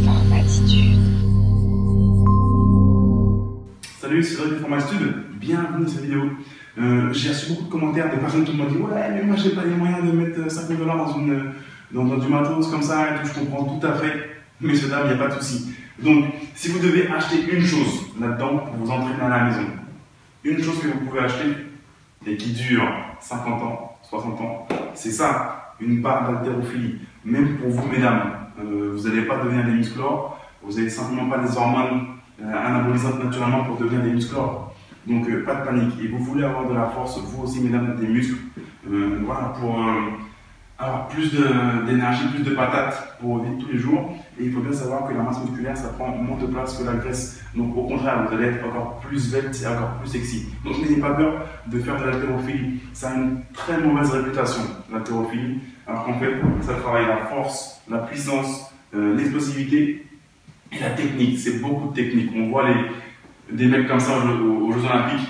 Formatitude. Salut, c'est Cédric de Formatitude, bienvenue dans cette vidéo. J'ai reçu beaucoup de commentaires des personnes qui m'ont dit ouais, mais moi j'ai pas les moyens de mettre 50 $ dans du matos comme ça et tout. Je comprends tout à fait, messieurs dames, il n'y a pas de souci. Donc, si vous devez acheter une chose là-dedans pour vous entraîner à la maison, une chose que vous pouvez acheter et qui dure 50 ans, 60 ans, c'est ça, une barre d'haltérophilie. Même pour vous, mesdames, vous n'allez pas devenir des musclores, vous n'avez simplement pas des hormones anabolisantes naturellement pour devenir des musclores. Donc, pas de panique. Et vous voulez avoir de la force, vous aussi, mesdames, des muscles, voilà, pour avoir plus d'énergie, plus de patates pour vivre tous les jours. Et il faut bien savoir que la masse musculaire, ça prend moins de place que la graisse. Donc, au contraire, vous allez être encore plus svelte et encore plus sexy. Donc, n'ayez pas peur de faire de l'haltérophilie. Ça a une très mauvaise réputation, l'haltérophilie. Alors qu'en fait, ça travaille la force, la puissance, l'explosivité et la technique. C'est beaucoup de technique. On voit des mecs comme ça aux Jeux Olympiques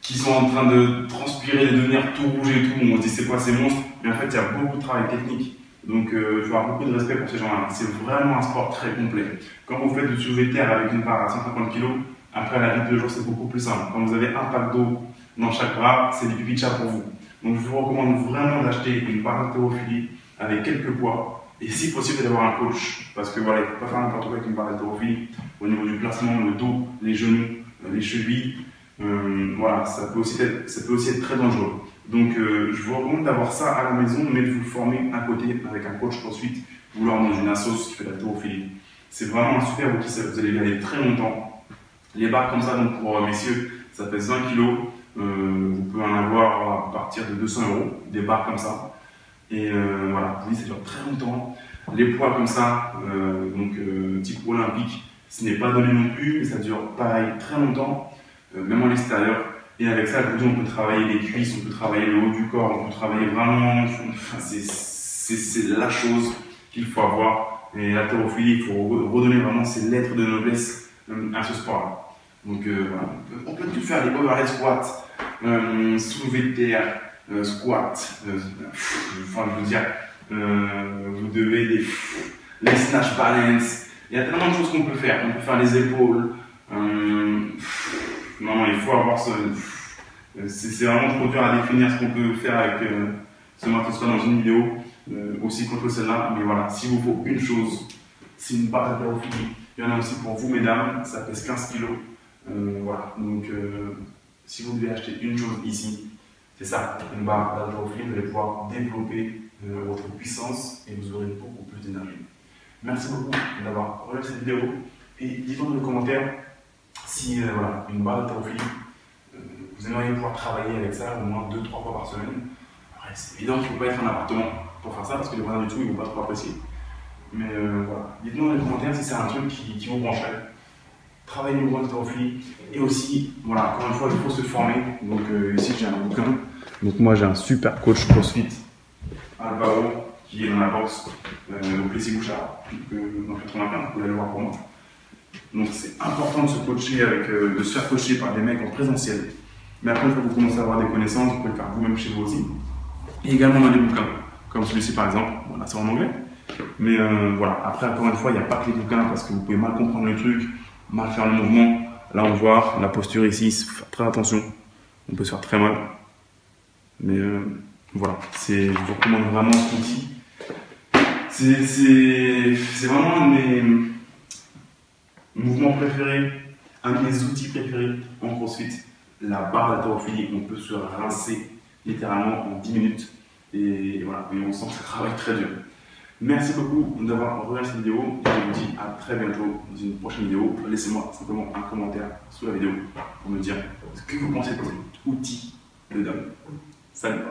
qui sont en train de transpirer, de devenir tout rouge et tout. On se dit c'est quoi ces monstres? Mais en fait, il y a beaucoup de travail technique. Donc, je vais avoir beaucoup de respect pour ces gens-là. C'est vraiment un sport très complet. Quand vous faites du soulevé de terre avec une barre à 150 kg, après la vie de tous les jours, c'est beaucoup plus simple. Quand vous avez un pack d'eau dans chaque bras, c'est du pipi de chat pour vous. Donc, je vous recommande vraiment d'acheter une barre d'haltérophilie avec quelques poids. Et si possible, d'avoir un coach. Parce que voilà, il ne faut pas faire n'importe quoi avec une barre d'haltérophilie. Au niveau du placement, le dos, les genoux, les chevilles, voilà, ça peut aussi être très dangereux. Donc, je vous recommande d'avoir ça à la maison, mais de vous former à côté avec un coach ensuite, ou alors dans une assoce qui fait de l'haltérophilie. C'est vraiment un super outil, vous allez garder très longtemps. Les barres comme ça, donc pour messieurs, ça pèse 20 kg. Vous pouvez en avoir à partir de 200 €, des barres comme ça. Et voilà, vous voyez, ça dure très longtemps. Les poids comme ça, type olympique, ce n'est pas donné non plus, mais ça dure pareil très longtemps, même en l'extérieur. Et avec ça, je vous dis, on peut travailler les cuisses, on peut travailler le haut du corps, on peut travailler vraiment. Enfin, c'est la chose qu'il faut avoir. Et l'haltérophilie, il faut redonner vraiment ses lettres de noblesse à ce sport-là. Donc voilà, on peut tout faire, les overhead squats, soulevé de terre, squat, enfin je veux dire, vous devez les snatch balance. Il y a tellement de choses qu'on peut faire. On peut faire les épaules. Non, il faut avoir ce. C'est vraiment trop dur à définir ce qu'on peut faire avec ce matos-là dans une vidéo aussi contre celle-là. Mais voilà, s'il vous faut une chose, c'est une barre d'haltérophilie. Il y en a aussi pour vous, mesdames, ça pèse 15 kg. Voilà, donc si vous devez acheter une chose ici, c'est ça, une barre d'haltérophilie, vous allez pouvoir développer votre puissance et vous aurez beaucoup plus d'énergie. Merci beaucoup d'avoir regardé cette vidéo et dites-moi dans les commentaires si voilà, une barre d'haltérophilie, vous aimeriez pouvoir travailler avec ça au moins 2-3 fois par semaine. C'est évident qu'il ne faut pas être en appartement pour faire ça parce que les voisins du tout ils ne vont pas trop apprécier. Mais voilà, dites-moi dans les commentaires si c'est un truc qui vous brancherait. Travailler une barre d'haltérophilie et aussi, voilà, encore une fois, il faut se former. Donc ici j'ai un bouquin. Donc moi j'ai un super coach CrossFit, Alvaro, qui est dans la box au Plessis Bouchard, dans 95, vous pouvez aller le voir pour moi. Donc c'est important de se coacher de se faire coacher par des mecs en présentiel. Mais après, quand vous commencez à avoir des connaissances, vous pouvez le faire vous-même chez vous aussi. Et également dans des bouquins, comme celui-ci par exemple. Voilà, c'est en anglais. Mais voilà, après, encore une fois, il n'y a pas que les bouquins parce que vous pouvez mal comprendre le truc, mal faire le mouvement. Là, on voit la posture ici, il faut faire très attention. On peut se faire très mal. Mais voilà, je vous recommande vraiment cet outil. C'est vraiment un de mes mouvements préférés, un de mes outils préférés en CrossFit. La barre d'haltérophilie, on peut se rincer littéralement en 10 minutes. Et voilà, et on sent que ça travaille très dur. Merci beaucoup d'avoir regardé cette vidéo. Et je vous dis à très bientôt dans une prochaine vidéo. Laissez-moi simplement un commentaire sous la vidéo pour me dire ce que vous pensez de cet outil de dingue. Salut!